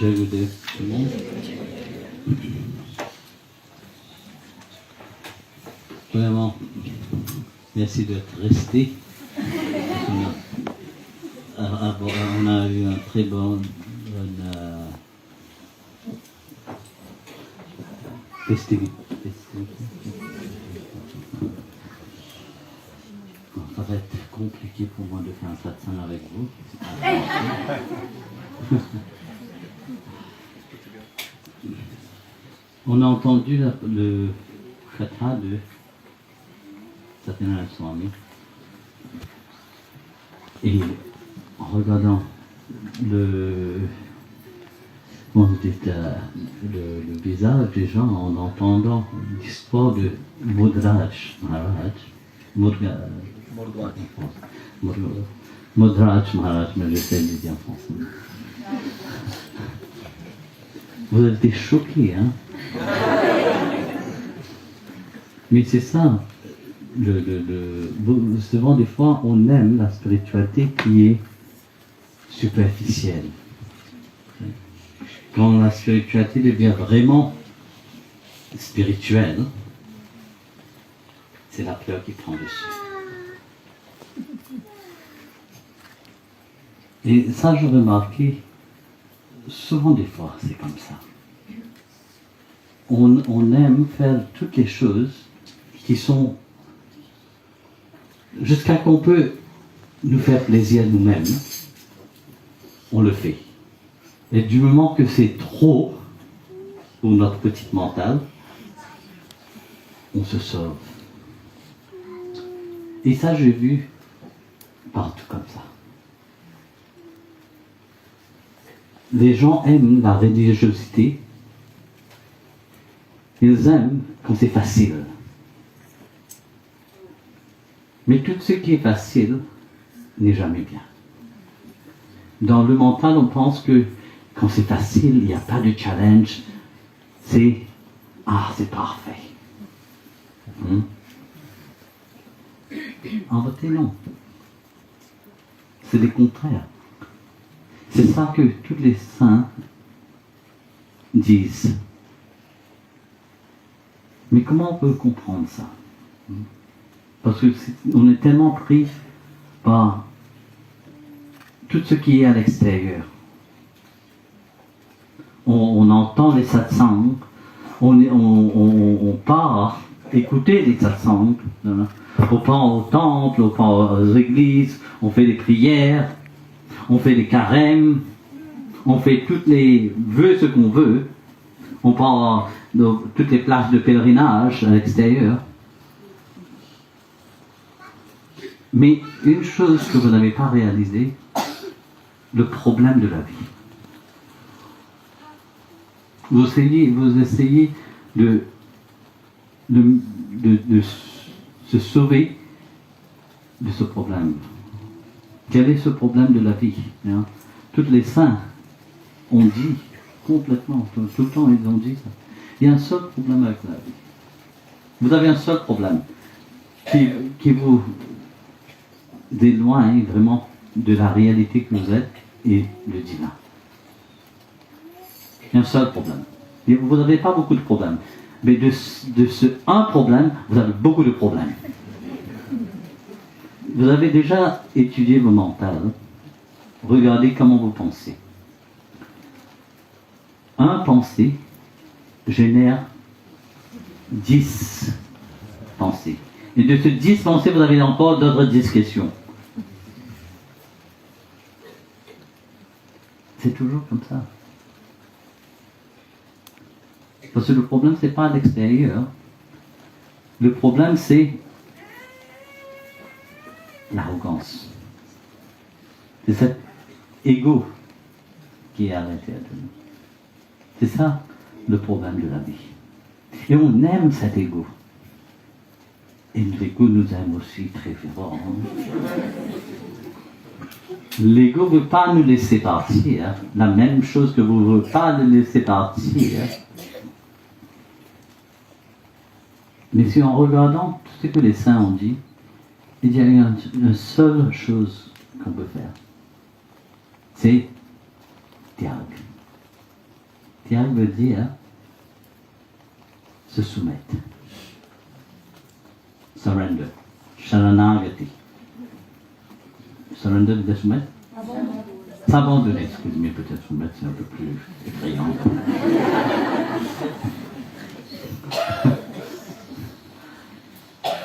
Jai Gurudev, tout le monde. Vraiment, merci d'être resté. On a eu un très bon festivité. Ça va être compliqué pour moi de faire un satsang avec vous. On a entendu le katha de Satyanarayana Swami. Et en regardant le visage des gens, en entendant l'histoire de Mudraj Maharaj, Mudraj Maharaj, mais j'essaie de le dire en français. Vous avez été choqués, hein? Mais c'est ça. Souvent, des fois, on aime la spiritualité qui est superficielle. Quand la spiritualité devient vraiment spirituelle, c'est la peur qui prend dessus. Et ça, j'ai remarqué, souvent des fois, c'est comme ça. On aime faire toutes les choses qui sont, jusqu'à qu'on peut nous faire plaisir nous-mêmes, on le fait. Et du moment que c'est trop pour notre petite mentale, on se sauve. Et ça, j'ai vu partout comme ça. Les gens aiment la religiosité. Ils aiment quand c'est facile. Mais tout ce qui est facile n'est jamais bien. Dans le mental, on pense que quand c'est facile, il n'y a pas de challenge, c'est parfait. En réalité, non. C'est le contraire. C'est ça que tous les saints disent. Mais comment on peut comprendre ça? Parce qu'on est tellement pris par tout ce qui est à l'extérieur. On entend les satsangs, on part écouter les satsangs, on part au temple, on part aux églises, on fait des prières, on fait des carêmes, on fait toutes les vœux, ce qu'on veut, on part dans toutes les places de pèlerinage à l'extérieur. Mais une chose que vous n'avez pas réalisée, le problème de la vie. Vous essayez de se sauver de ce problème. Quel est ce problème de la vie, hein? Tous les saints ont dit complètement, tout le temps ils ont dit ça. Il y a un seul problème avec la vie. Vous avez un seul problème qui vous éloigne vraiment de la réalité que vous êtes et le divin. Il y a un seul problème. Et vous n'avez pas beaucoup de problèmes. Mais de ce un problème, vous avez beaucoup de problèmes. Vous avez déjà étudié vos mental. Regardez comment vous pensez. Un pensée génère 10 pensées. Et de ces 10 pensées, vous avez encore d'autres 10 questions. C'est toujours comme ça. Parce que le problème, ce n'est pas à l'extérieur. Le problème, c'est l'arrogance. C'est cet ego qui est à l'intérieur de nous. C'est ça le problème de la vie. Et on aime cet ego. Et l'ego nous aime aussi très fort. L'ego ne veut pas nous laisser partir. La même chose que vous ne voulez pas nous laisser partir. Mais si en regardant tout ce que les saints ont dit, il y a une seule chose qu'on peut faire. C'est Tyag. Tiago veut dire se soumettre. Surrender. Sharanagati. Surrender veut dire soumettre. S'abandonner, excusez-moi, peut-être soumettre, c'est un peu plus effrayant.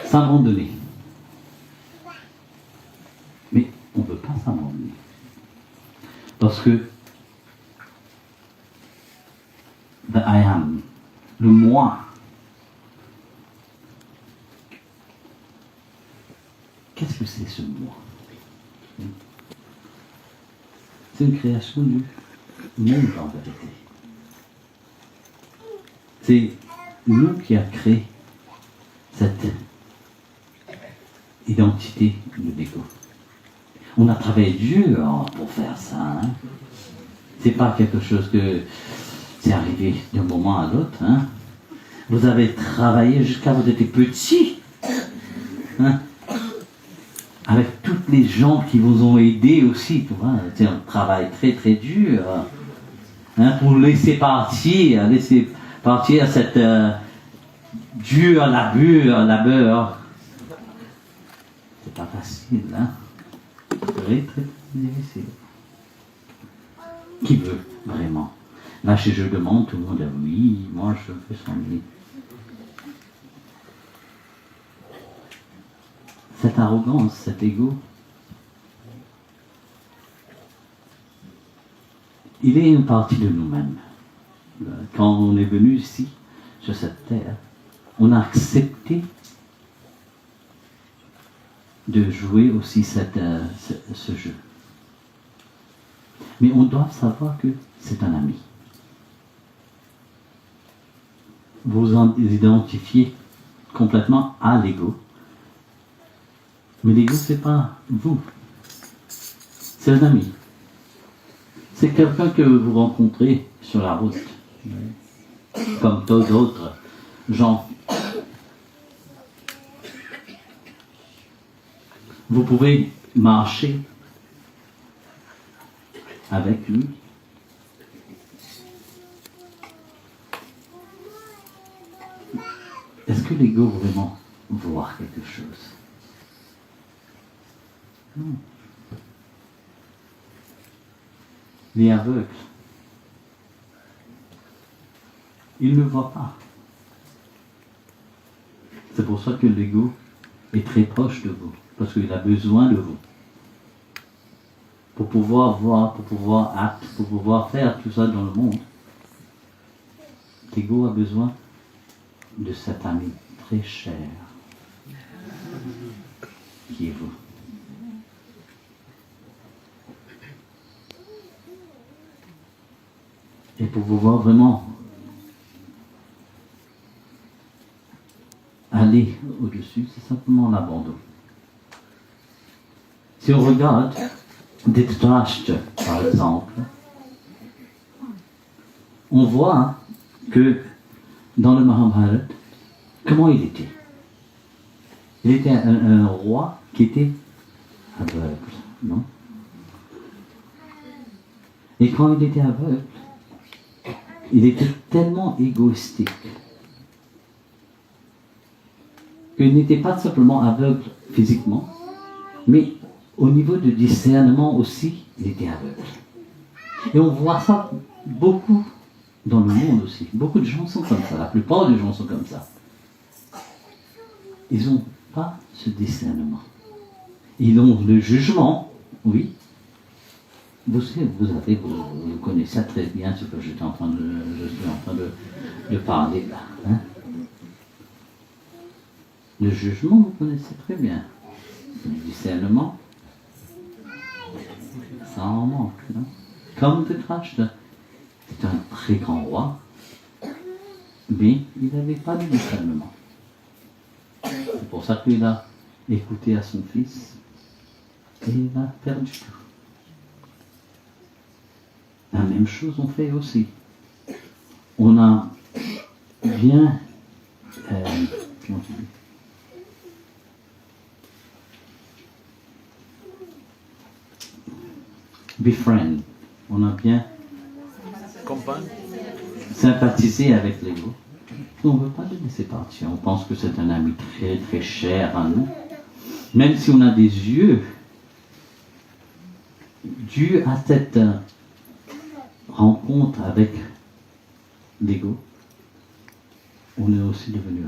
S'abandonner. Mais on ne veut pas s'abandonner. Parce que the I am, le moi, qu'est-ce que c'est ce moi? C'est une création du monde en vérité. C'est nous qui avons créé cette identité de l'ego. On a travaillé dur pour faire ça. Hein. C'est pas quelque chose que c'est arrivé d'un moment à l'autre. Hein. Vous avez travaillé jusqu'à vous étiez petit. Hein. Avec toutes les gens qui vous ont aidé aussi, tu vois, c'est un travail très très dur. Hein, pour laisser partir cette dur labeur. C'est pas facile, hein. Très très difficile. Qui veut vraiment? Là, si je demande, tout le monde dit oui, moi je fais sans lui. Cette arrogance, cet ego, il est une partie de nous-mêmes. Quand on est venu ici, sur cette terre, on a accepté de jouer aussi ce jeu. Mais on doit savoir que c'est un ami. Vous identifiez complètement à l'ego. Mais l'ego, ce n'est pas vous. C'est un ami. C'est quelqu'un que vous rencontrez sur la route. Comme d'autres gens. Vous pouvez marcher avec lui. Est-ce que l'ego vraiment voit quelque chose? Non. Il est aveugle. Il ne voit pas. C'est pour ça que l'ego est très proche de vous, parce qu'il a besoin de vous. Pour pouvoir voir, pour pouvoir faire tout ça dans le monde. L'ego a besoin de cet ami très cher, qui est vous. Et pour pouvoir vraiment aller au-dessus, c'est simplement l'abandon. Si on regarde Dhritarashtra, par exemple, on voit que dans le Mahabharata, comment il était? Il était un roi qui était aveugle, non? Et quand il était aveugle, il était tellement égoïstique qu'il n'était pas simplement aveugle physiquement, mais au niveau de discernement aussi, il était aveugle. Et on voit ça beaucoup dans le monde aussi. Beaucoup de gens sont comme ça, la plupart des gens sont comme ça. Ils n'ont pas ce discernement. Ils ont le jugement, oui. Vous connaissez très bien ce que je suis en train de parler là. Hein? Le jugement, vous connaissez très bien. Le discernement, ça en manque. Non? Comme Dhritarashtra, c'est un très grand roi, mais il n'avait pas de discernement. C'est pour ça qu'il a écouté à son fils et il a perdu tout. La même chose on fait aussi. On a bien comment tu dis, befriend. On a bien sympathiser avec l'ego. On ne veut pas le laisser partir. On pense que c'est un ami très très cher à nous. Même si on a des yeux, dû à cette rencontre avec l'ego, on est aussi devenu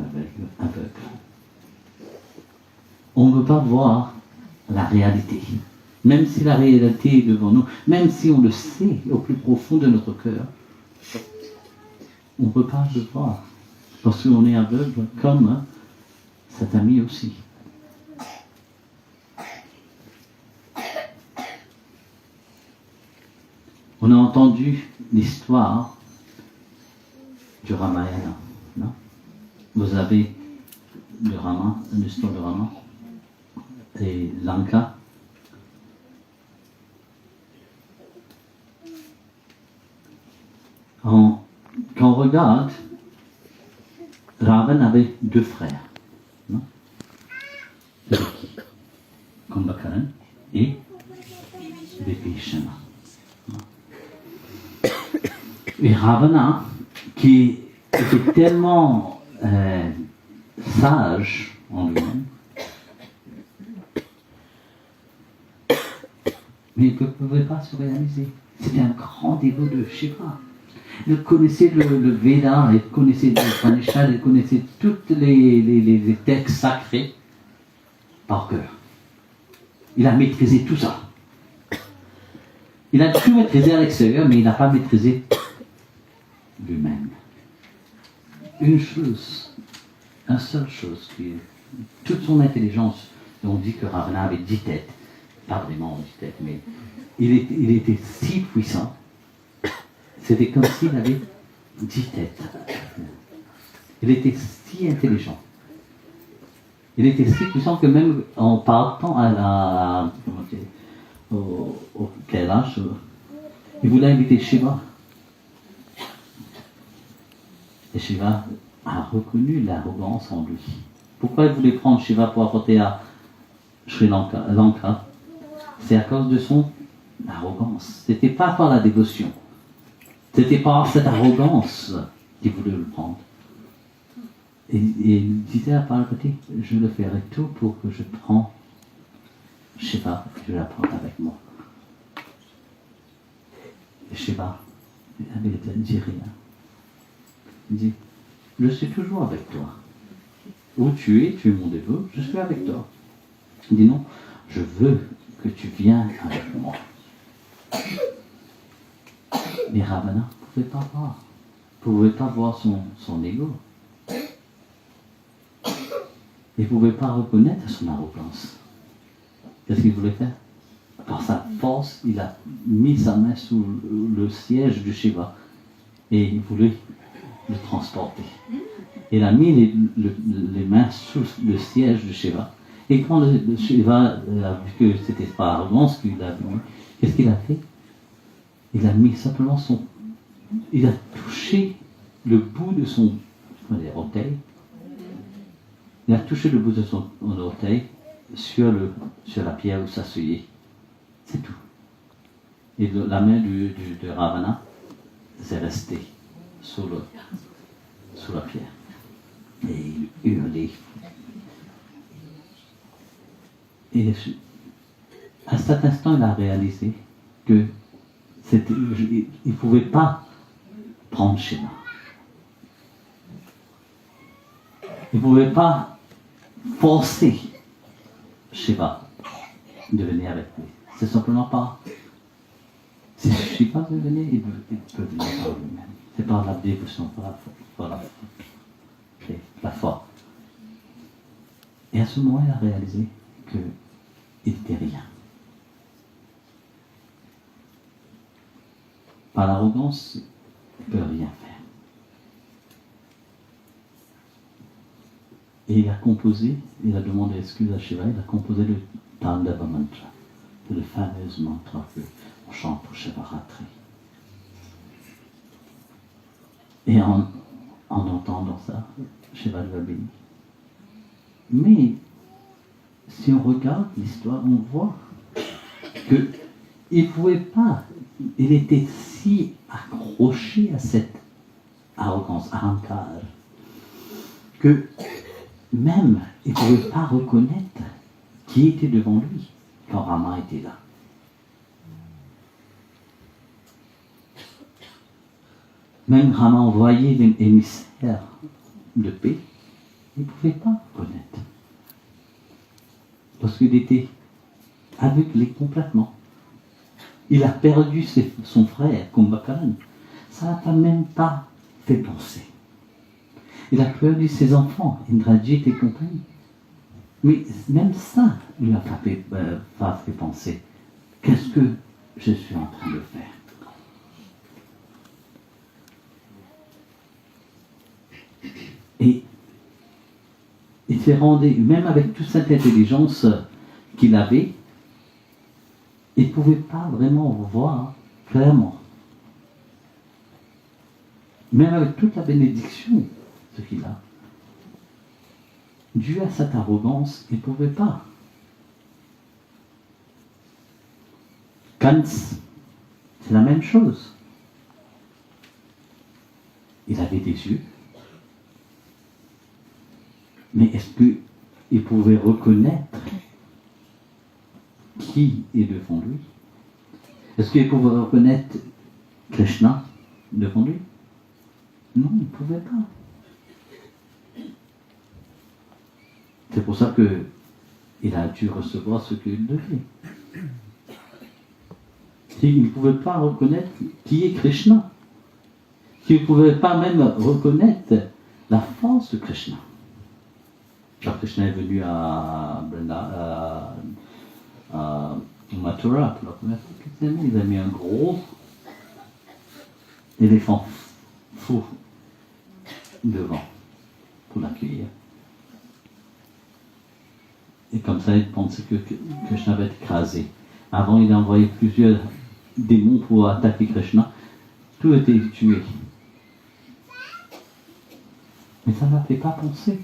aveugle. On ne veut pas voir la réalité. Même si la réalité est devant nous, même si on le sait au plus profond de notre cœur, on ne peut pas le voir. Parce qu'on est aveugle comme cet ami aussi. On a entendu l'histoire du Ramayana, non? Vous avez l'histoire de Rama et Lanka. Quand on regarde, Ravan avait 2 frères, non? Kumbhakaran et Vibhishana. Et Ravana, qui était tellement sage en lui-même, mais il ne pouvait pas se réaliser. C'était un grand dévot de Shiva. Il connaissait le Veda, il connaissait le Upanishad, il connaissait tous les textes sacrés par cœur. Il a maîtrisé tout ça. Il a tout maîtrisé à l'extérieur, mais il n'a pas maîtrisé lui-même. Une seule chose, qui est toute son intelligence. On dit que Ravana avait 10 têtes, pas vraiment 10 têtes, mais il était si puissant. C'était comme s'il avait 10 têtes. Il était si intelligent. Il était si puissant que même en partant au Kailash, il voulait inviter Shiva. Et Shiva a reconnu l'arrogance en lui. Pourquoi il voulait prendre Shiva pour apporter à Sri Lanka? C'est à cause de son arrogance. C'était pas par la dévotion. C'était par cette arrogance qu'il voulait le prendre. Et il disait à Parvati, je le ferai tout pour que je prends Shiva et je la porte avec moi. Et Shiva avait dit rien. Il dit, je suis toujours avec toi. Où tu es mon dévot, je suis avec toi. Il dit non, je veux que tu viennes avec moi. Mais Ravana ne pouvait pas voir. Il ne pouvait pas voir son ego. Il ne pouvait pas reconnaître son arrogance. Qu'est-ce qu'il voulait faire? Par sa force, il a mis sa main sous le siège de Shiva et il voulait le transporter. Il a mis les mains sous le siège de Shiva. Et quand le Shiva a vu que c'était pas arrogance qu'il a vu, qu'est-ce qu'il a fait? Il a mis simplement il a touché le bout de son orteil. Il a touché le bout de son orteil sur la pierre où s'asseyait. C'est tout. Et la main de Ravana s'est restée sous la pierre. Et il hurlait. Et à cet instant, il a réalisé que il ne pouvait pas prendre Shiva. Il ne pouvait pas forcer Shiva de venir avec lui. C'est simplement pas. Si Shiva veut venir, il peut venir par lui-même. C'est par la dévotion, par la foi. Et à ce moment, il a réalisé qu'il n'était rien. Par l'arrogance, il ne peut rien faire. Et il a demandé excuse à Shiva, il a composé le Tandava Mantra, le fameux mantra qu'on chante pour Shivaratri. Et en entendant ça, Shiva lui a béni. Mais si on regarde l'histoire, on voit qu'il ne pouvait pas, il était si accroché à cette arrogance, ahankar, que même il ne pouvait pas reconnaître qui était devant lui quand Rama était là. Même Rama envoyait des émissaires de paix, il ne pouvait pas reconnaître. Parce qu'il était aveuglé complètement. Il a perdu son frère, Kumbhakarna. Ça n'a même pas fait penser. Il a perdu ses enfants, Indrajit et compagnie. Mais même ça ne lui a pas fait penser. Qu'est-ce que je suis en train de faire? Et il s'est rendu, même avec toute cette intelligence qu'il avait, il ne pouvait pas vraiment voir clairement. Même avec toute la bénédiction, ce qu'il a, dû à cette arrogance, il ne pouvait pas. Kants, c'est la même chose. Il avait des yeux, mais est-ce qu'il pouvait reconnaître qui est devant lui? Est-ce qu'il pouvait reconnaître Krishna devant lui? Non, il ne pouvait pas. C'est pour ça qu'il a dû recevoir ce qu'il devait. S'il ne pouvait pas reconnaître qui est Krishna, s'il ne pouvait pas même reconnaître la force de Krishna. Quand Krishna est venu à Mathura pour la première fois, il a mis un gros éléphant fou devant pour l'accueillir. Et comme ça, il pensait que Krishna va être écrasé. Avant, il a envoyé plusieurs démons pour attaquer Krishna. Tout était tué. Mais ça ne m'a fait pas penser.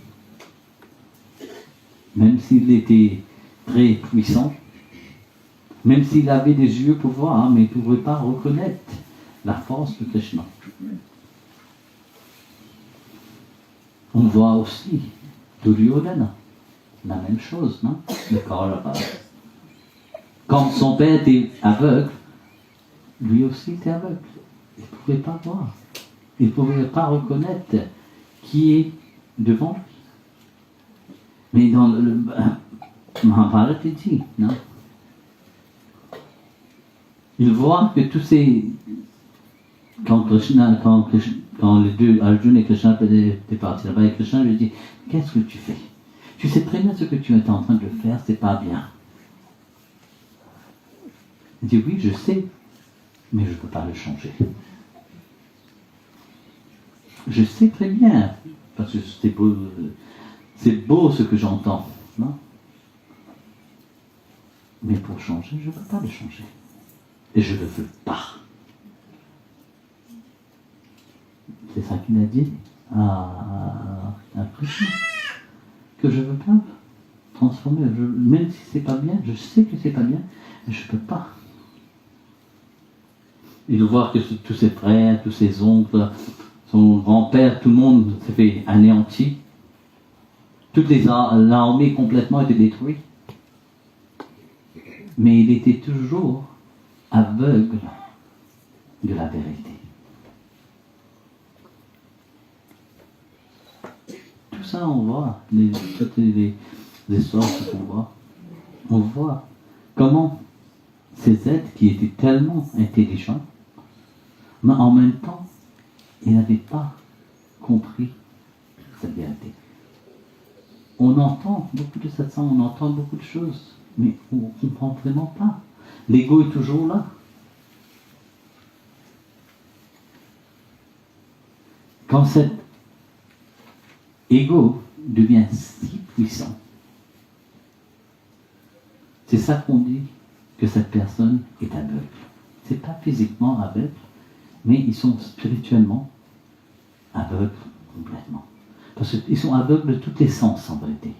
Même s'il était très puissant, même s'il avait des yeux pour voir, mais il ne pouvait pas reconnaître la force de Krishna. On voit aussi Duryodhana, la même chose, non? Le Kaurava. Quand son père était aveugle, lui aussi était aveugle. Il ne pouvait pas voir. Il ne pouvait pas reconnaître qui est devant lui. Mais dans le Mahabharata, il dit, non? Il voit que tous ces... Quand les deux, Arjuna et Krishna étaient partis là-bas, et Krishna lui dit, qu'est-ce que tu fais? Tu sais très bien ce que tu es en train de faire, c'est pas bien. Il dit, oui, je sais, mais je ne peux pas le changer. Je sais très bien, parce que c'est beau ce que j'entends, non? Mais pour changer, je ne peux pas le changer. Et je ne le veux pas. C'est ça qu'il a dit à Krishna. Que je ne veux pas transformer. Même si c'est pas bien, je sais que c'est pas bien, mais je ne peux pas. Il doit voir que tous ses frères, tous ses oncles, son grand-père, tout le monde s'est fait anéantir. Toute l'armée complètement était détruite. Mais il était toujours aveugle de la vérité. Tout ça, on voit, toutes les histoires qu'on voit, on voit comment ces êtres qui étaient tellement intelligents, mais en même temps, ils n'avaient pas compris cette vérité. On entend beaucoup de satsang, on entend beaucoup de choses, mais on ne comprend vraiment pas. L'ego est toujours là. Quand cet ego devient si puissant, c'est ça qu'on dit que cette personne est aveugle. C'est pas physiquement aveugle, mais ils sont spirituellement aveugles complètement. Parce qu'ils sont aveugles de tous les sens en vérité.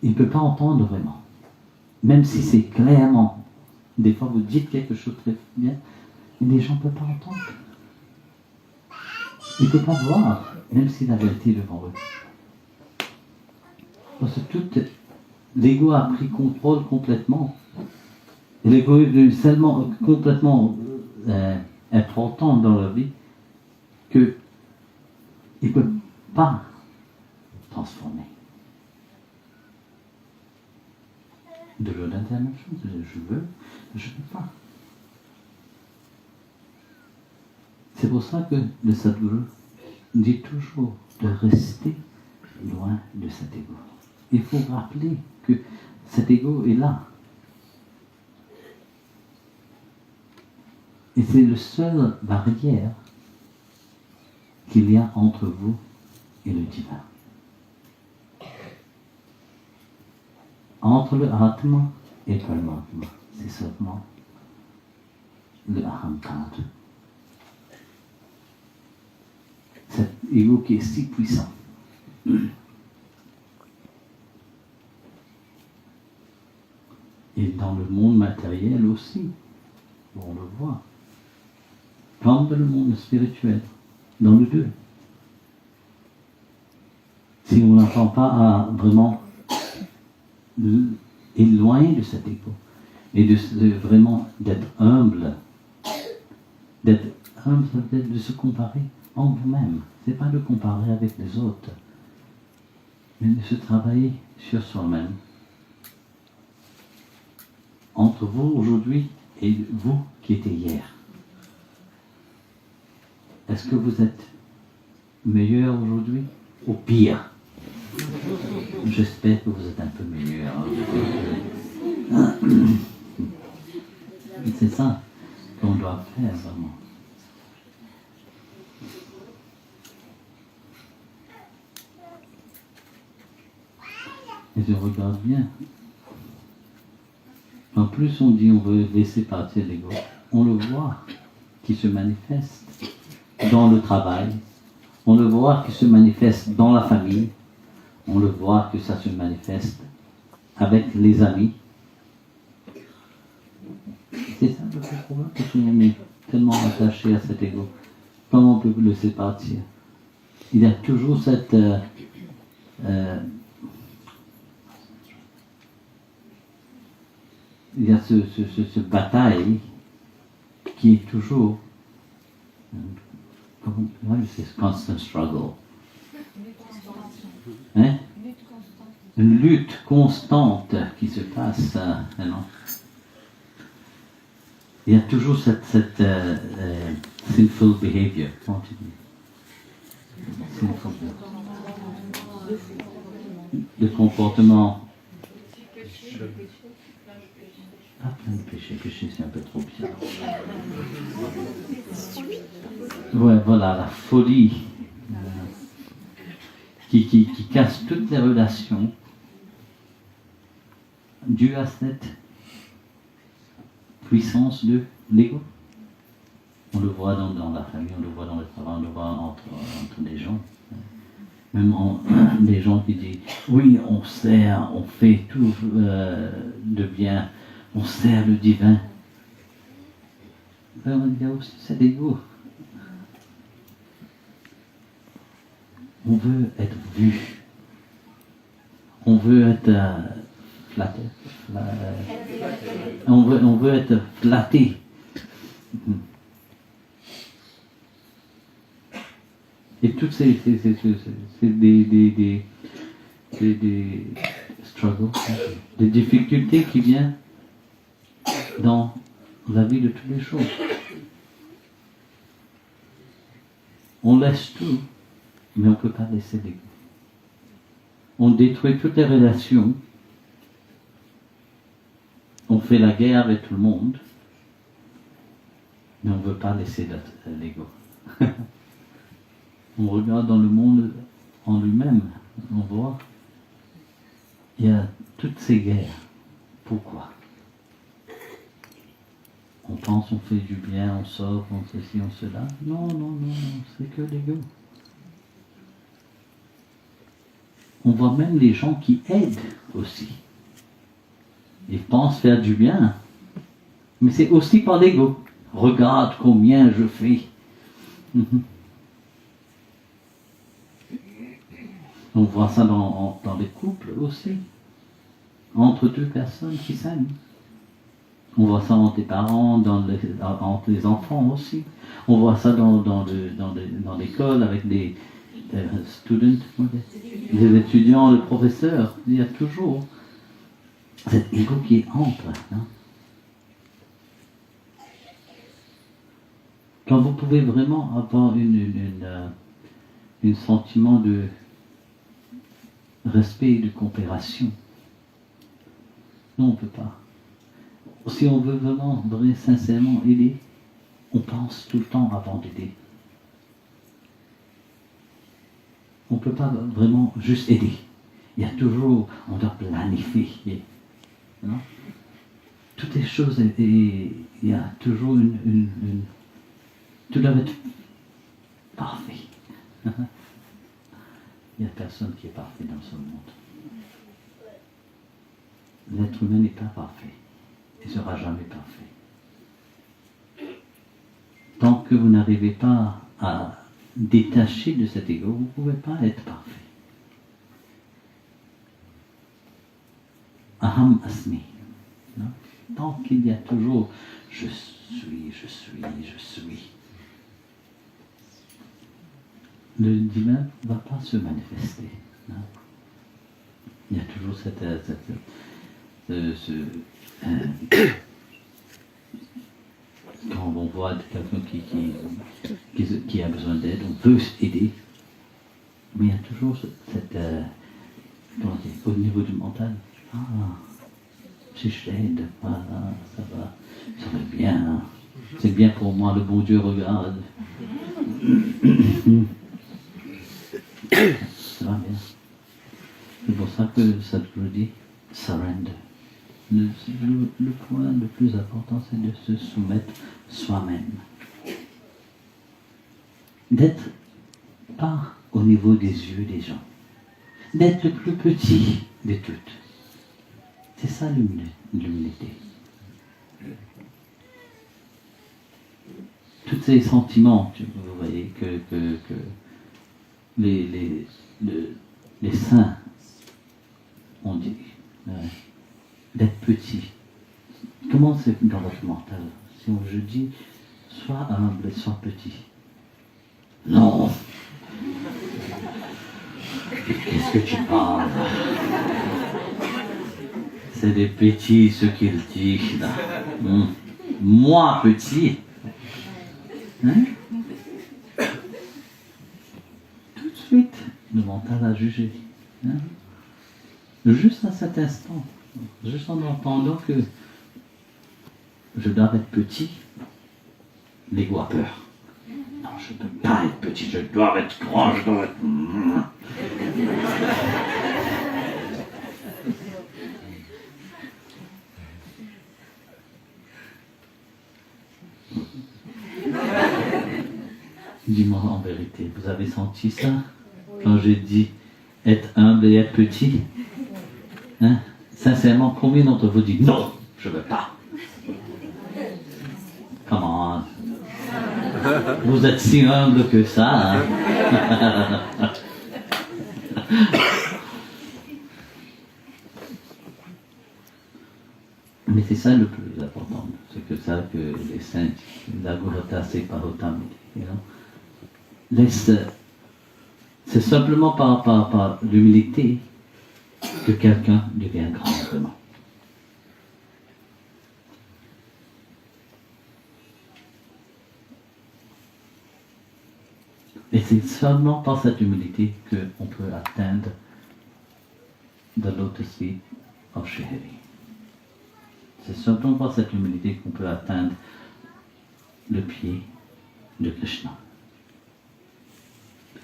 Ils ne peuvent pas entendre vraiment. Même si c'est clairement, des fois vous dites quelque chose de très bien, mais les gens ne peuvent pas entendre. il ne peut pas voir, même si la vérité est devant eux. Parce que l'ego a pris contrôle complètement. Et l'ego est devenu tellement complètement important dans leur vie qu'il ne peut pas transformer. De l'autre la même chose, je veux, je ne peux pas. C'est pour ça que le Sadhguru dit toujours de rester loin de cet ego. Il faut rappeler que cet ego est là. Et c'est la seule barrière qu'il y a entre vous et le divin. Entre le Atma et le Paramatma, c'est seulement le Ahankar. Cet ego qui est si puissant. Et dans le monde matériel aussi, on le voit. Comme dans le monde spirituel, dans les deux. Si on n'apprend pas à vraiment éloigner de cet ego et vraiment d'être humble, ça veut dire de se comparer en vous-même. Ce n'est pas de comparer avec les autres, mais de se travailler sur soi-même. Entre vous aujourd'hui et vous qui étiez hier. Est-ce que vous êtes meilleur aujourd'hui ou pire? J'espère que vous êtes un peu meilleur. C'est ça qu'on doit faire vraiment. Et je regarde bien. En plus, on dit on veut laisser partir l'ego. On le voit qui se manifeste dans le travail. On le voit qui se manifeste dans la famille. On le voit que ça se manifeste avec les amis. C'est ça le problème, parce qu'on est tellement attaché à cet ego. Comment on peut le laisser partir? Il y a toujours cette... il y a ce bataille qui est toujours... c'est constant struggle. Hein? Une lutte constante qui se passe. Non? Il y a toujours cette sinful behavior. Comment tu dis? Sinful le comportement. Pas plein de péchés. Péché, c'est un peu trop bien. Ouais, voilà, la folie. Qui casse toutes les relations dues à cette puissance de l'ego. On le voit dans la famille, on le voit dans le travail, on le voit entre les gens. Même des gens qui disent oui, on sert, on fait tout de bien, on sert le divin. Ben, il y a aussi cet ego. On veut être vu. On veut être flatté. On veut être flatté. Et toutes ces des struggles, des difficultés qui viennent dans la vie de tous les jours. On laisse tout. Mais on ne peut pas laisser l'ego. On détruit toutes les relations. On fait la guerre avec tout le monde. Mais on ne veut pas laisser l'ego. On regarde dans le monde en lui-même. On voit. Il y a toutes ces guerres. Pourquoi? On pense, on fait du bien, on sauve, on ceci, on cela. Non, c'est que l'ego. On voit même les gens qui aident aussi. Ils pensent faire du bien. Mais c'est aussi par l'ego. Regarde combien je fais. On voit ça dans les couples aussi, entre deux personnes qui s'aiment. On voit ça entre les parents, entre les enfants aussi. On voit ça dans l'école avec les students, les étudiants, le professeur. Il y a toujours cet ego qui entre. Hein. Quand vous pouvez vraiment avoir un sentiment de respect et de coopération, non, on ne peut pas. Si on veut vraiment, sincèrement aider, on pense tout le temps avant d'aider. On ne peut pas vraiment juste aider. Il y a toujours, on doit planifier. Non? Toutes les choses, il y a toujours tout doit être parfait. Il n'y a personne qui est parfait dans ce monde. L'être humain n'est pas parfait. Il ne sera jamais parfait. Tant que vous n'arrivez pas à détacher de cet ego, vous ne pouvez pas être parfait. Aham asmi. Non? Tant qu'il y a toujours je suis, le divin ne va pas se manifester. Non? Il y a toujours quand on voit quelqu'un qui a besoin d'aide, on veut aider, mais il y a toujours au niveau du mental, si je t'aide, voilà, ça va bien, c'est bien pour moi, le bon Dieu regarde. Ça va bien. C'est pour ça que Sadhguru dit surrender. Le point le plus important, c'est de se soumettre soi-même. D'être pas au niveau des yeux des gens. D'être le plus petit de toutes. C'est ça l'humilité. Tous ces sentiments, vous voyez, que les saints ont dit, d'être petit. Comment c'est dans votre mental? Si je dis, sois humble et sois petit. Non. Qu'est-ce que tu parles? C'est des petits ce qu'il dit là. Moi petit. Hein? Tout de suite, le mental a jugé. Hein? Juste à cet instant, juste en entendant que je dois être petit, l'ego a peur. Non, je ne peux pas être petit, je dois être grand, je dois être... Dis-moi en vérité, vous avez senti ça quand j'ai dit être humble et être petit? Hein? Sincèrement, combien d'entre vous disent non, je ne veux pas? Comment? Vous êtes si humble que ça. Hein? Mais c'est ça le plus important. C'est que ça que les saints, la Gurata Separotam, c'est simplement par l'humilité que quelqu'un devient grand vraiment. Et c'est seulement par cette humilité qu'on peut atteindre the lotus feet of Srihari. C'est seulement par cette humilité qu'on peut atteindre le pied de Krishna.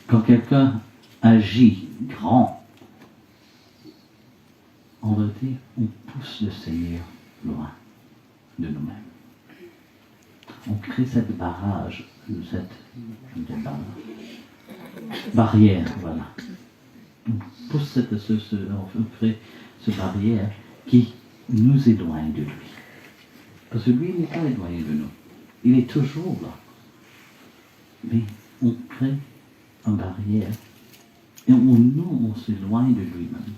Quand quelqu'un agit grand, en vérité, on pousse le Seigneur loin de nous-mêmes. On crée cette barrage, cette barrière, voilà. On pousse on crée cette barrière qui nous éloigne de lui. Parce que lui, il n'est pas éloigné de nous. Il est toujours là. Mais on crée une barrière Et nous, on s'éloigne de lui-même.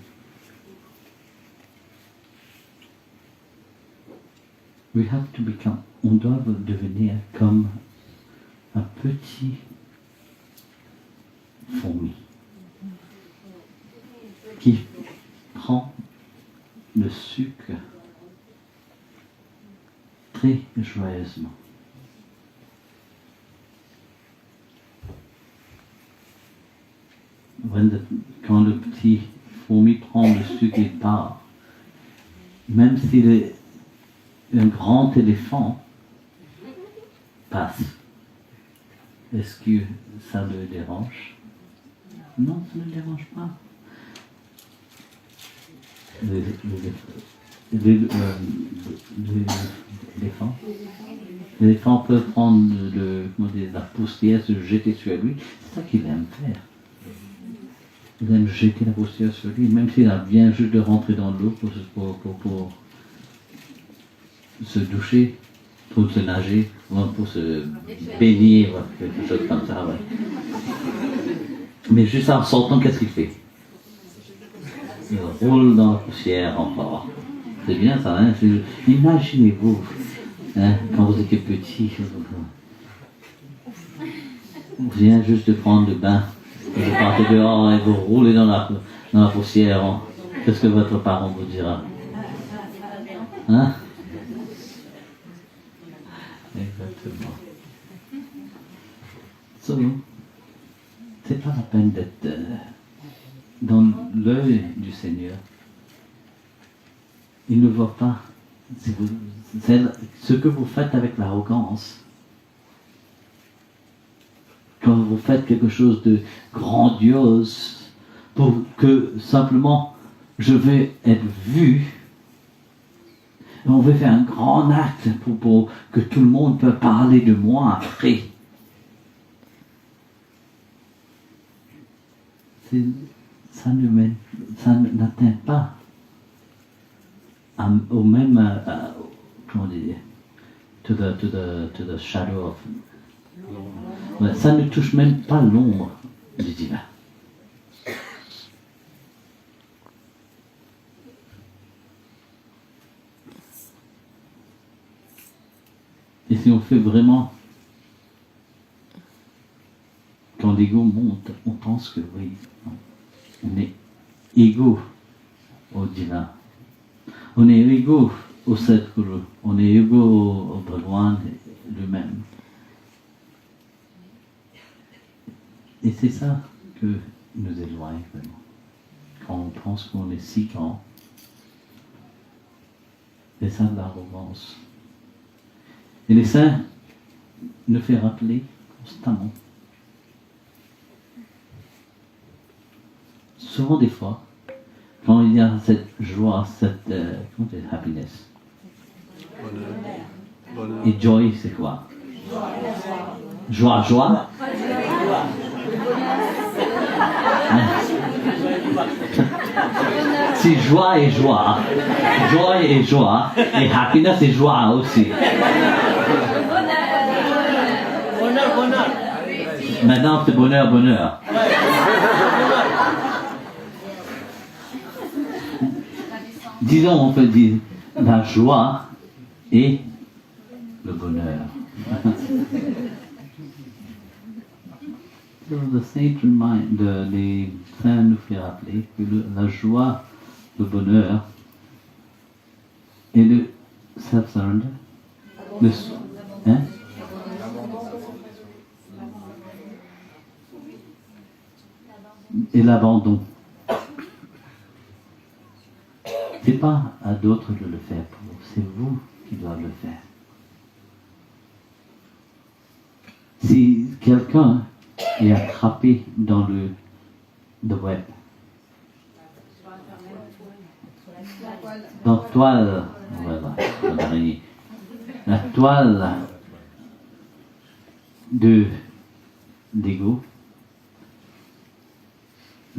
We have to become, on doit devenir comme un petit fourmi qui prend le sucre très joyeusement. Quand le petit fourmi prend le sucre et part, même si un grand éléphant passe, est-ce que ça le dérange? Non, ça ne le dérange pas. L'éléphant peut prendre la poussière, se jeter sur lui. C'est ça qu'il aime faire. Il aime jeter la poussière sur lui, même s'il vient juste de rentrer dans l'eau pour se doucher, pour se nager, pour se baigner, quelque chose comme ça. Ouais. Mais juste en sortant, qu'est-ce qu'il fait? Il roule dans la poussière encore. C'est bien ça, hein? Imaginez-vous, hein, quand vous étiez petit, vous venez juste de prendre le bain, et vous partez dehors et vous roulez dans la poussière. Hein. Qu'est-ce que votre parent vous dira? Hein? Exactement. C'est pas la peine d'être dans l'œil du Seigneur. Il ne voit pas ce que vous faites avec l'arrogance. Quand vous faites quelque chose de grandiose pour que simplement je vais être vu. On veut faire un grand acte pour que tout le monde peut parler de moi après. Ça n'atteint pas au même, comment dire, to the shadow of. Ça ne touche même pas l'ombre du divin. Et si on fait vraiment, quand l'ego monte, on pense que oui, on est égaux au divin. On est égaux au Sadhguru, on est égaux au Bhagwan lui-même. Et c'est ça que nous éloigne vraiment. Quand on pense qu'on est si grand, c'est ça l'arrogance. Et les saints nous font rappeler constamment. Souvent des fois, quand il y a cette joie, cette comment dire, happiness. Bonheur. Et joy, c'est quoi? Joie. C'est joie et joie. Joie et joie. Et happiness et joie aussi. Bonheur. Maintenant, c'est bonheur. Disons, on peut dire la joie et le bonheur. Les saints nous fait rappeler que la joie, le bonheur et le self-surrender, et l'abandon. C'est pas à d'autres de le faire pour vous, c'est vous qui doivent le faire. Si quelqu'un est attrapé dans le web, dans la toile, voilà, la toile d'ego,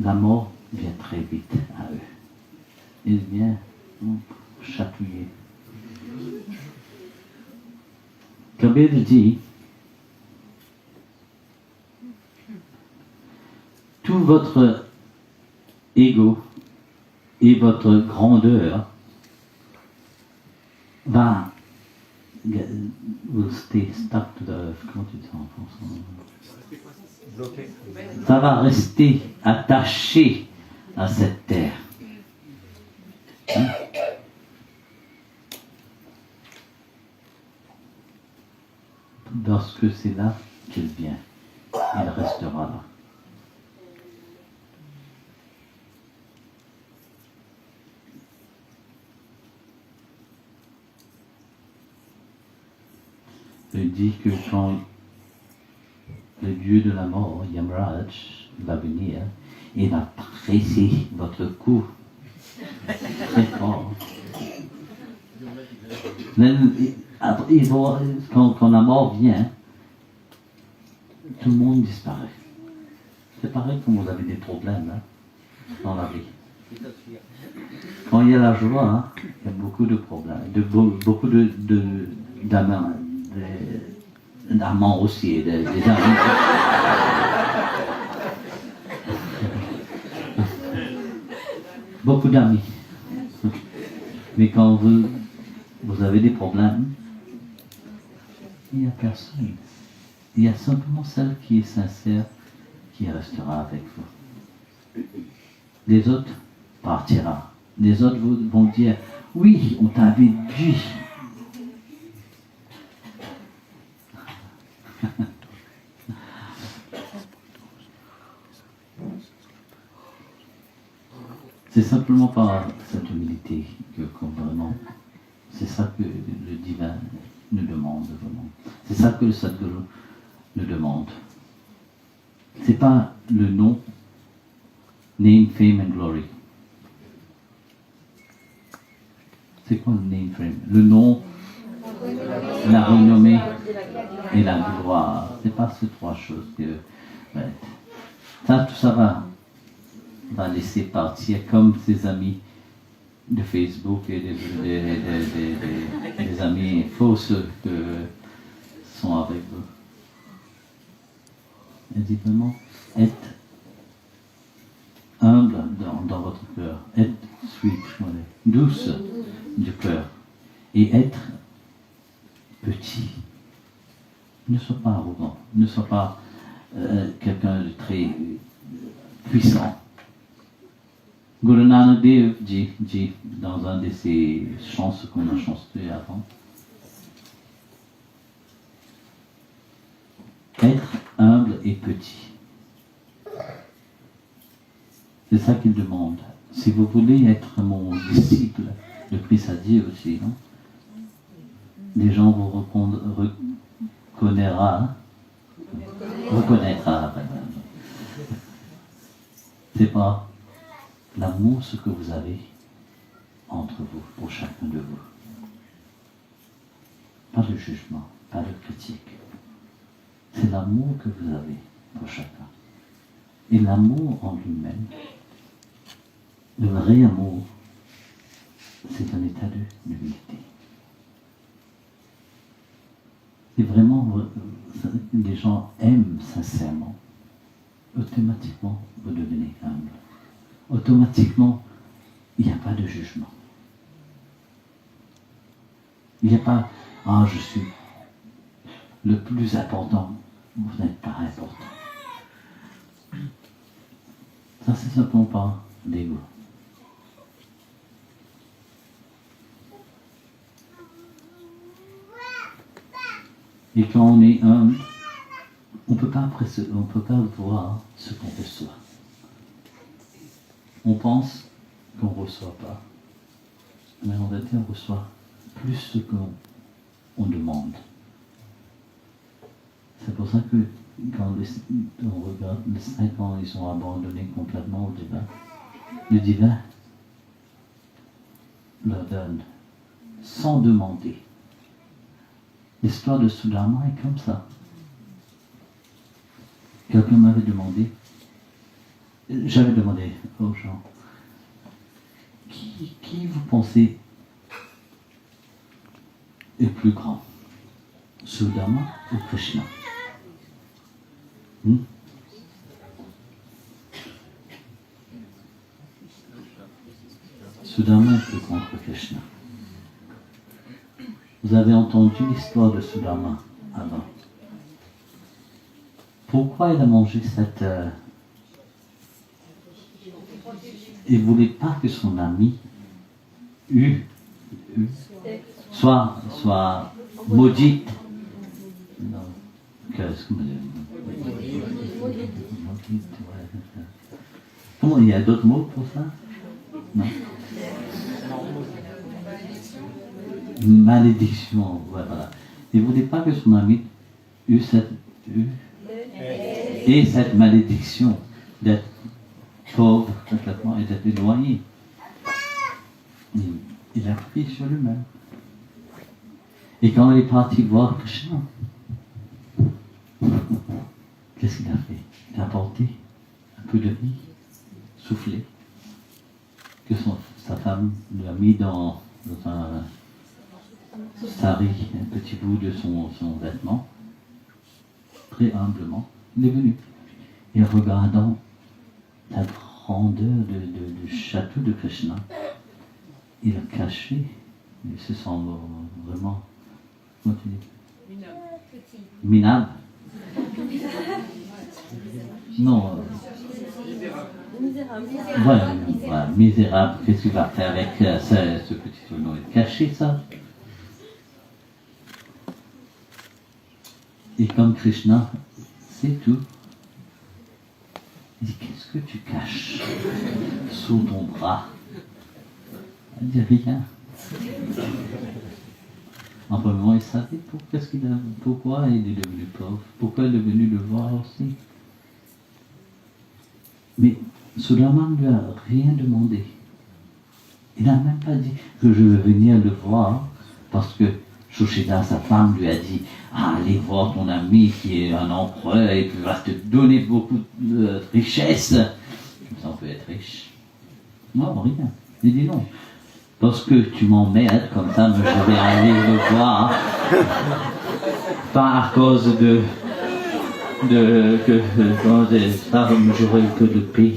la mort vient très vite à eux. Il vient chatouiller. Kabir dit, tout votre ego et votre grandeur va will stay stuck to the earth. Comment tu dis ça en français? Bloqué. Ça va rester attaché à cette terre. Hein? Lorsque c'est là qu'il vient, il restera là. Il dit que quand le dieu de la mort, Yamraj, va venir, il va presser votre cou très fort. Quand la mort vient, tout le monde disparaît. C'est pareil quand vous avez des problèmes dans la vie. Quand il y a la joie, il y a beaucoup de problèmes, beaucoup d'amants aussi, et des amis. Beaucoup d'amis. Mais quand vous avez des problèmes, il n'y a personne. Il y a simplement celle qui est sincère qui restera avec vous. Les autres partiront. Les autres vont dire, oui, on t'avait dit. C'est simplement par cette humilité que vraiment, c'est ça que le divin nous demande vraiment. C'est ça que le Sadhguru nous demande. C'est pas le nom, name, fame and glory. C'est quoi le name, fame? Le nom, la renommée et la gloire. C'est pas ces trois choses que... Ouais. Ça, tout ça va laisser partir comme ses amis de Facebook et des amis fausses que sont avec vous. Elle dit vraiment, être humble dans votre cœur, être sweet, douce du cœur, et être petit. Ne sois pas arrogant, ne sois pas quelqu'un de très puissant. Guru Nanak Dev dit dans un de ses chansons qu'on a chanté avant, être humble et petit. C'est ça qu'il demande. Si vous voulez être mon disciple, le Christ a dit aussi, non? Les gens vous reconnaîtra. C'est pas l'amour ce que vous avez entre vous, pour chacun de vous. Pas de jugement, pas de critique. C'est l'amour que vous avez pour chacun. Et l'amour en lui-même, le vrai amour, c'est un état d'humilité. Et vraiment, les gens aiment sincèrement, automatiquement, vous devenez humble. Automatiquement, il n'y a pas de jugement. Il n'y a pas « Ah, je suis le plus important ». Vous n'êtes pas important. Ça, c'est simplement pas l'ego. Et quand on est humble, on ne peut pas voir ce qu'on reçoit. On pense qu'on ne reçoit pas, mais en réalité on reçoit plus ce qu'on demande. C'est pour ça que quand on regarde les 5 ans, ils sont abandonnés complètement au divin. Le divin leur donne sans demander. L'histoire de Sudama est comme ça. Quelqu'un m'avait demandé, j'avais demandé aux gens, qui vous pensez est plus grand, Sudama ou Krishna? Sudama est contre Krishna. Vous avez entendu l'histoire de Sudama avant. Pourquoi il a mangé cette... Il ne voulait pas que son ami soit maudite. Non. Qu'est-ce que maudite, ouais. Comment, il y a d'autres mots pour ça? Non. Malédiction, voilà. Il ne voulait pas que son ami ait cette malédiction d'être pauvre complètement et d'être éloigné. Il a pris sur lui-même. Et quand il est parti voir Krishna, qu'est-ce qu'il a fait? Il a apporté un peu de riz, soufflé, que sa femme lui a mis dans un sari, un petit bout de son vêtement, très humblement. Il est venu. Et regardant la grandeur du château de Krishna, il a caché, il se sent vraiment, comment tu dis? Minable. Non. Voilà, misérable. Qu'est-ce qu'il va faire avec ce petit tonneau? Cacher ça. Et comme Krishna, c'est tout. Il dit, qu'est-ce que tu caches sous ton bras? Il dit rien. En premier moment, il savait pourquoi il est devenu pauvre, pourquoi il est venu le voir aussi. Mais Sudama ne lui a rien demandé. Il n'a même pas dit que je vais venir le voir, parce que Sushila, sa femme, lui a dit, allez voir ton ami qui est un empereur et qui va te donner beaucoup de richesses. Comme ça, on peut être riche. Non, rien. Il dit non. Parce que tu m'emmerdes comme ça, mais je vais aller le voir. Pas à cause que ça, j'aurai que de paix.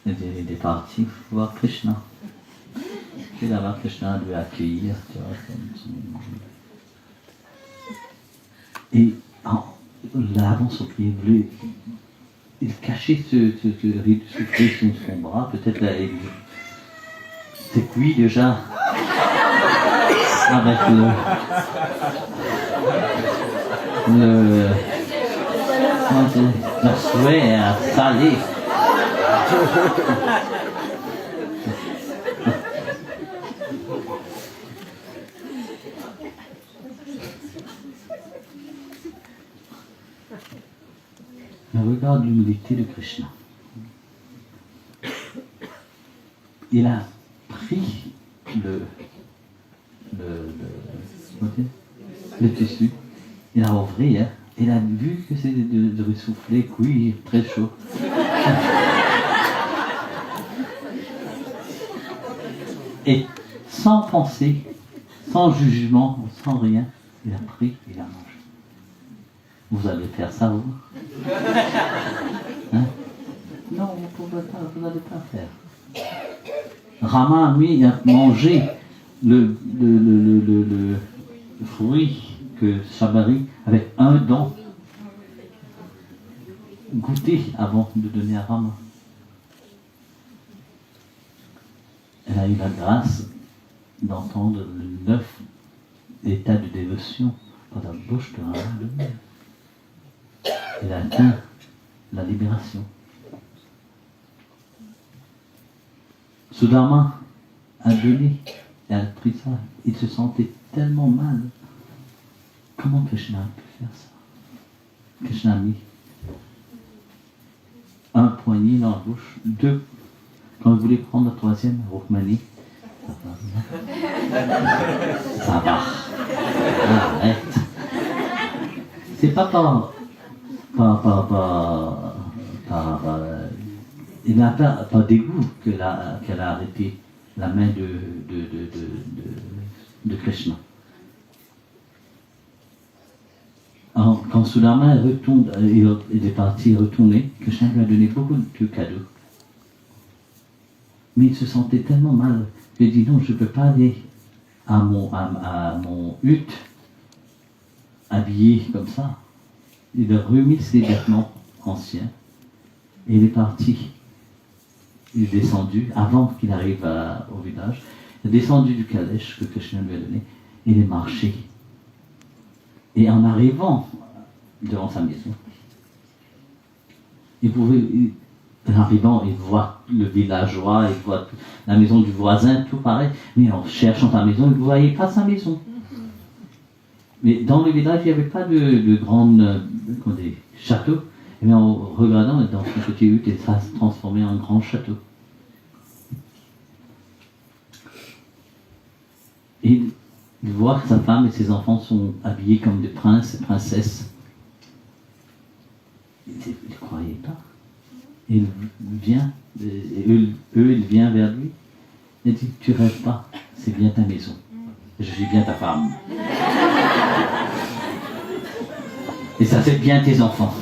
Il est parti voir Krishna. Puis là-bas, Krishna lui a accueillir. Et là, avant son pied bleu, il cachait ce riz de soufflé sur son bras. Peut-être là, c'est cuit déjà. Avec le souhait salé. Mais regarde l'humilité de Krishna. Il a pris le tissu, il a ouvert, il a vu que c'est de ressouffler, cuit, très chaud. Et sans pensée, sans jugement, sans rien, il a pris, il a mangé. Vous allez faire ça, vous? Hein? Non, vous n'allez pas faire. Rama, lui, a mangé le fruit que Shabari, avec un don, goûté avant de donner à Rama. Elle a eu la grâce d'entendre le 9 états de dévotion par la bouche de Rama. Elle a atteint la libération. Sudama a donné et a pris ça. Il se sentait tellement mal. Comment Krishna a pu faire ça? Krishna a mis un poignet dans la bouche, deux. Quand vous voulez prendre la troisième, Rukmani, ça va. Arrête. C'est pas il n'a pas dégoût qu'elle a arrêté la main de Krishna. Alors, quand quand Sudama il est parti retourner, Krishna lui a donné beaucoup de cadeaux. Mais il se sentait tellement mal qu'il a dit non, je ne peux pas aller à mon hutte habillé comme ça. Il a remis ses vêtements anciens et il est parti. Il est descendu, avant qu'il arrive au village, il est descendu du calèche que Krishna lui a donné, et il est marché. Et en arrivant devant sa maison, il voit le villageois, il voit la maison du voisin, tout pareil, mais en cherchant sa maison, il ne voyait pas sa maison. Mais dans le village, il n'y avait pas de grands châteaux. Mais en regardant dans ce petit hutte, ça se transformait en grand château. Et il voit que sa femme et ses enfants sont habillés comme des princes et princesses. Il ne croyait pas. Il vient, ils viennent vers lui. Il dit, tu rêves pas, c'est bien ta maison. Je suis bien ta femme. Et ça, c'est bien tes enfants.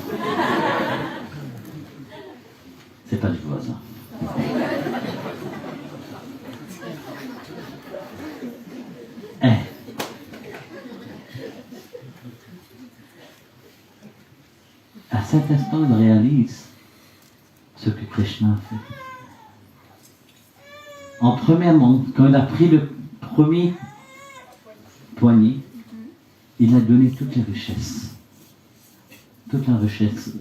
C'est pas du voisin. À cet instant, il réalise ce que Krishna a fait. Premièrement, quand il a pris le premier poignet, il a donné toutes les richesses. Toute la richesse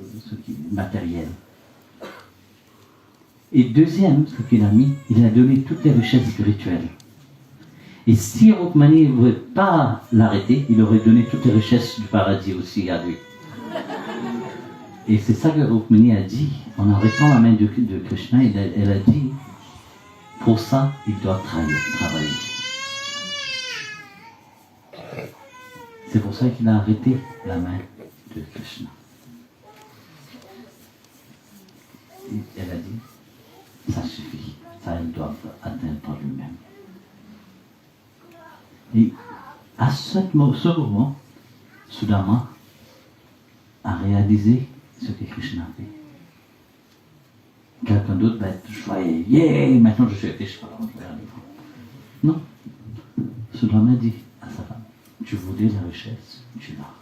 matérielle. Et deuxième, ce qu'il a mis, il a donné toutes les richesses spirituelles. Et si Rukmani ne voulait pas l'arrêter, il aurait donné toutes les richesses du paradis aussi à lui. Et c'est ça que Rukmani a dit, en arrêtant la main de Krishna, elle a dit, pour ça, il doit travailler. C'est pour ça qu'il a arrêté la main de Krishna. Et elle a dit, ça suffit, ça ils doivent atteindre par lui-même. Et à ce moment, Sudama a réalisé ce que Krishna a fait. Quelqu'un d'autre va être joyeux, yeah, maintenant je suis Krishna. Non. Sudama dit à sa femme, tu voulais la richesse, tu l'as.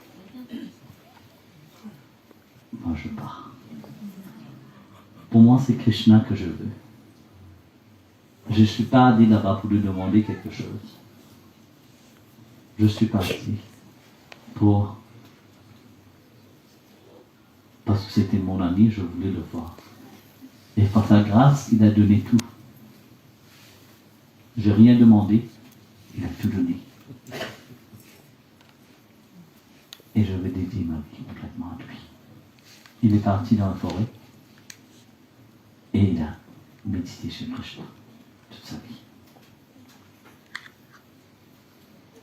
Moi je pars. Pour moi, c'est Krishna que je veux. Je ne suis pas allé là-bas pour lui demander quelque chose. Je suis parti parce que c'était mon ami, je voulais le voir. Et par sa grâce, il a donné tout. Je n'ai rien demandé, il a tout donné. Et je vais dédier ma vie complètement à lui. Il est parti dans la forêt. Et il a médité chez Krishna toute sa vie.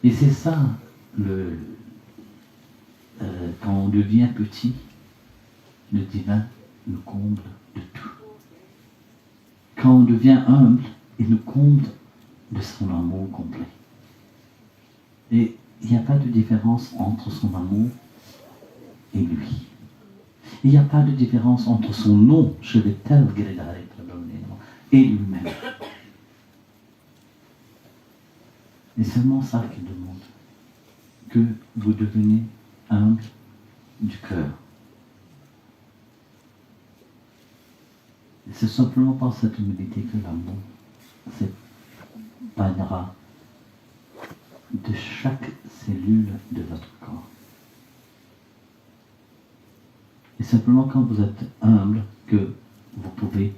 Et c'est ça, quand on devient petit, le divin nous comble de tout. Quand on devient humble, il nous comble de son amour complet. Et il n'y a pas de différence entre son amour et lui. Il n'y a pas de différence entre son nom, je vais tel et lui-même. Et seulement ça qu'il demande, que vous deveniez humble du cœur. Et c'est simplement par cette humilité que l'amour s'épanouira de chaque cellule de votre corps. Et simplement quand vous êtes humble que vous pouvez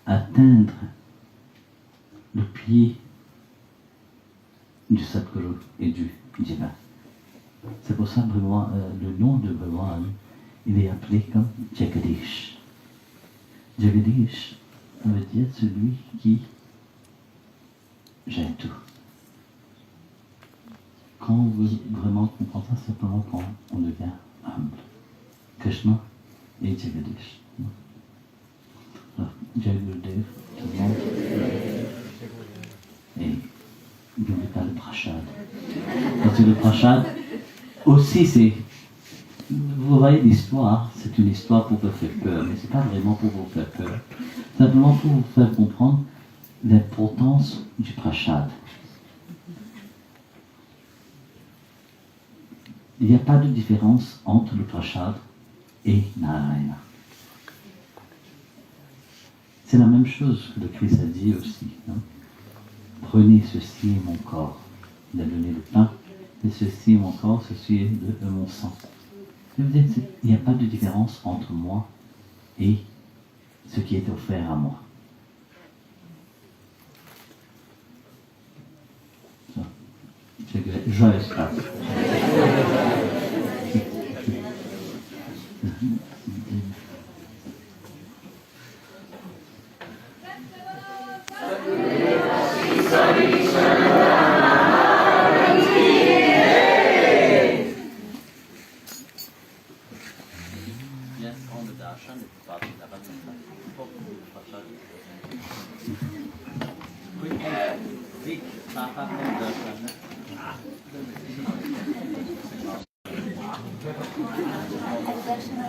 atteindre le pied du Sadguru et du divin. C'est pour ça que le nom de Bhagavan, il est appelé comme Jagadish. Jagadish, ça veut dire celui qui gère tout. Quand on veut vraiment comprendre ça, c'est simplement quand on devient humble. Krishna et Jagadish. Jagadev, tout le monde. Et n'oubliez pas le prashad. Parce que le prashad aussi, c'est. vous voyez l'histoire, c'est une histoire pour vous faire peur, mais c'est pas vraiment pour vous faire peur. Simplement pour vous faire comprendre l'importance du prachad. Il n'y a pas de différence entre le prachad et Narayana. C'est la même chose que le Christ a dit aussi. Non? Prenez ceci est mon corps. Il a donné le pain, et ceci est mon corps, ceci est mon sang. Je veux dire, il n'y a pas de différence entre moi et ce qui est offert à moi. Joyeuse Pâques.